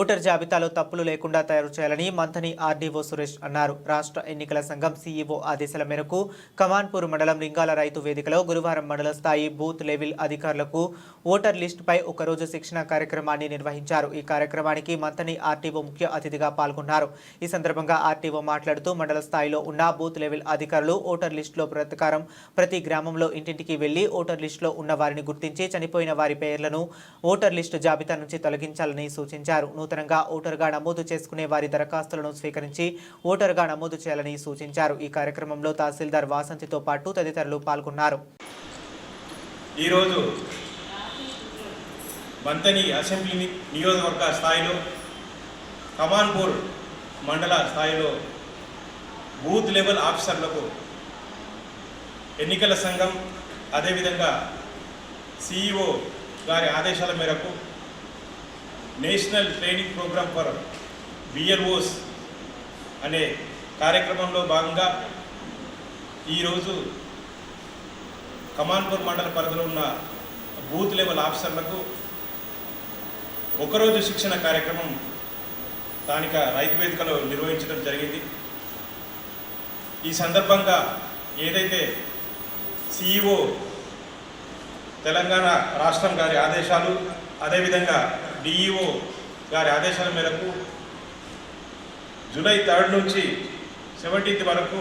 Voter జాబితాలో తప్పులు లేకుండా తయారు చేయాలని మంథని ఆర్డీఓ సురేష్ అన్నారు. రాష్ట్ర ఎన్నికల సంఘం సీఈఓ ఆదేశాల మేరకు కమాన్పూర్ మండలం లింగాల రైతు వేదికలో గురువారం మండల స్థాయి బూత్ లెవెల్ అధికారులకు ఓటర్ లిస్టుపై ఒకరోజు శిక్షణ కార్యక్రమాన్ని నిర్వహించారు. ఈ కార్యక్రమానికి మంథని ఆర్డీఓ ముఖ్య అతిథిగా పాల్గొన్నారు. ఈ సందర్భంగా ఆర్డీఓ మాట్లాడుతూ మండల స్థాయిలో ఉన్న బూత్ లెవెల్ అధికారులు ఓటర్ లిస్టులో ప్రకారం ప్రతి గ్రామంలో ఇంటింటికి వెళ్లి ఓటర్ లిస్టులో ఉన్న వారిని గుర్తించి చనిపోయిన వారి పేర్లను ఓటర్ లిస్టు జాబితా నుంచి తొలగించాలని సూచించారు. నూతనంగా ఓటర్గా నమోదు చేసుకునే వారి దరఖాస్తులను స్వీకరించి ఓటర్గా నమోదు చేయాలని సూచించారు. ఈ కార్యక్రమంలో తహసీల్దార్ వాసంతితో పాటు తదితరులు పాల్గొన్నారు. ఈరోజు మంథని అసెంబ్లీ నియోజకవర్గ స్థాయిలో కమాన్పూర్ మండల స్థాయిలో బూత్ లెవెల్ ఆఫీసర్లకు ఎన్నికల సంఘం అదేవిధంగా సిఇఓ గారి ఆదేశాల మేరకు national training programme for BLOs అనే కార్యక్రమంలో భాగంగా ఈరోజు కమాన్పూర్ మండల పరిధిలో ఉన్న బూత్ లెవెల్ ఆఫీసర్లకు ఒకరోజు శిక్షణ కార్యక్రమం స్థానిక రైతు వేదికలో నిర్వహించడం జరిగింది. ఈ సందర్భంగా ఏదైతే సిఇఓ తెలంగాణ రాష్ట్రం గారి ఆదేశాలు అదేవిధంగా డిఈఓ గారి ఆదేశాల మేరకు జూలై 3 నుంచి 17 వరకు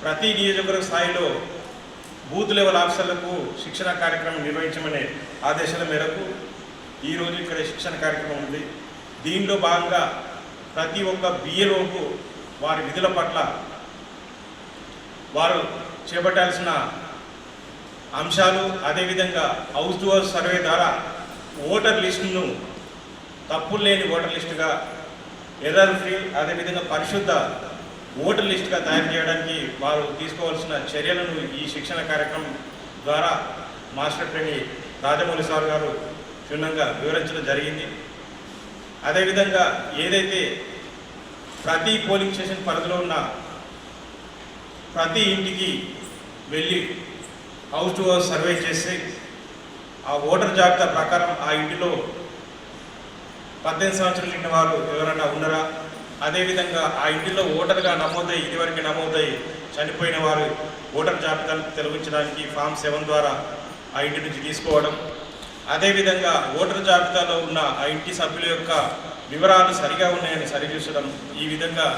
ప్రతి నియోజకవర్గ స్థాయిలో బూత్ లెవెల్ ఆఫీసర్లకు శిక్షణ కార్యక్రమం నిర్వహించమనే ఆదేశాల మేరకు ఈరోజు ఇక్కడ శిక్షణ కార్యక్రమం ఉంది. దీనిలో భాగంగా ప్రతి ఒక్క బిఎల్ఓకు వారి విధుల పట్ల వారు చేపట్టాల్సిన అంశాలు అదేవిధంగా హౌస్ టు హౌస్ సర్వే ద్వారా ఓటర్ లిస్టును తప్పులు లేని ఓటర్ లిస్టుగా ఎర్రర్ ఫ్రీ అదేవిధంగా పరిశుద్ధ ఓటర్ లిస్టుగా తయారు చేయడానికి వారు తీసుకోవాల్సిన చర్యలను ఈ శిక్షణ కార్యక్రమం ద్వారా మాస్టర్ ట్రైనర్ రాజమౌళి సార్ గారు క్షుణ్ణంగా వివరించడం జరిగింది. అదేవిధంగా ఏదైతే ప్రతి పోలింగ్ స్టేషన్ పరిధిలో ఉన్న ప్రతి ఇంటికి వెళ్ళి హౌస్ టు హౌస్ సర్వే చేసి ఆ ఓటర్ జాబితా ప్రకారం ఆ ఇంటిలో 18 సంవత్సరాలు నిండిన వారు ఎవరైనా ఉన్నారా, అదేవిధంగా ఆ ఇంటిలో ఓటర్గా నమోదై ఇదివరకు నమోదై చనిపోయిన వారు ఓటర్ జాబితాను తొలగించడానికి ఫామ్ 7 ద్వారా ఆ ఇంటి నుంచి తీసుకోవడం, అదేవిధంగా ఓటర్ జాబితాలో ఉన్న ఆ ఇంటి సభ్యుల యొక్క వివరాలు సరిగా ఉన్నాయని సరిచూసడం, ఈ విధంగా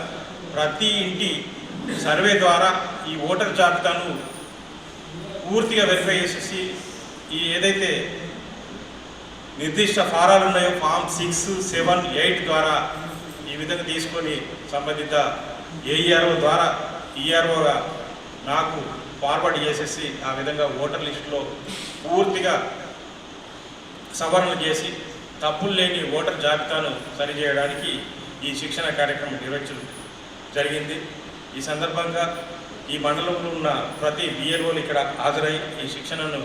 ప్రతి ఇంటి సర్వే ద్వారా ఈ ఓటర్ జాబితాను పూర్తిగా వెరిఫై చేసేసి ఈ ఏదైతే నిర్దిష్ట ఫారాలు ఉన్నాయో ఫామ్ 6, 7, 8 ద్వారా ఈ విధంగా తీసుకొని సంబంధిత ఏఈఆర్ఓ ద్వారా ఈఆర్ఓగా నాకు ఫార్వర్డ్ చేసేసి ఆ విధంగా ఓటర్ లిస్టులో పూర్తిగా సవరణలు చేసి తప్పులు లేని ఓటర్ జాబితాను సరిచేయడానికి ఈ శిక్షణ కార్యక్రమం నిర్వహించడం జరిగింది. ఈ సందర్భంగా ఈ మండలంలో ఉన్న ప్రతి బిఎల్ఓలు ఇక్కడ హాజరై ఈ శిక్షణను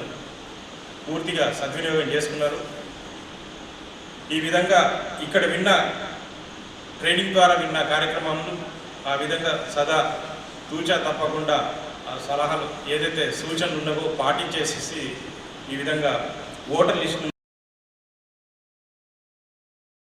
పూర్తిగా సద్వినియోగం చేసుకున్నారు. ఈ విధంగా ఇక్కడ విన్న ట్రైనింగ్ ద్వారా విన్న కార్యక్రమాలను ఆ విధంగా సదా తూచా తప్పకుండా ఆ సలహాలు ఏదైతే సూచనలు ఉన్నావో పాటించేసి ఈ విధంగా ఓటర్ లిస్టు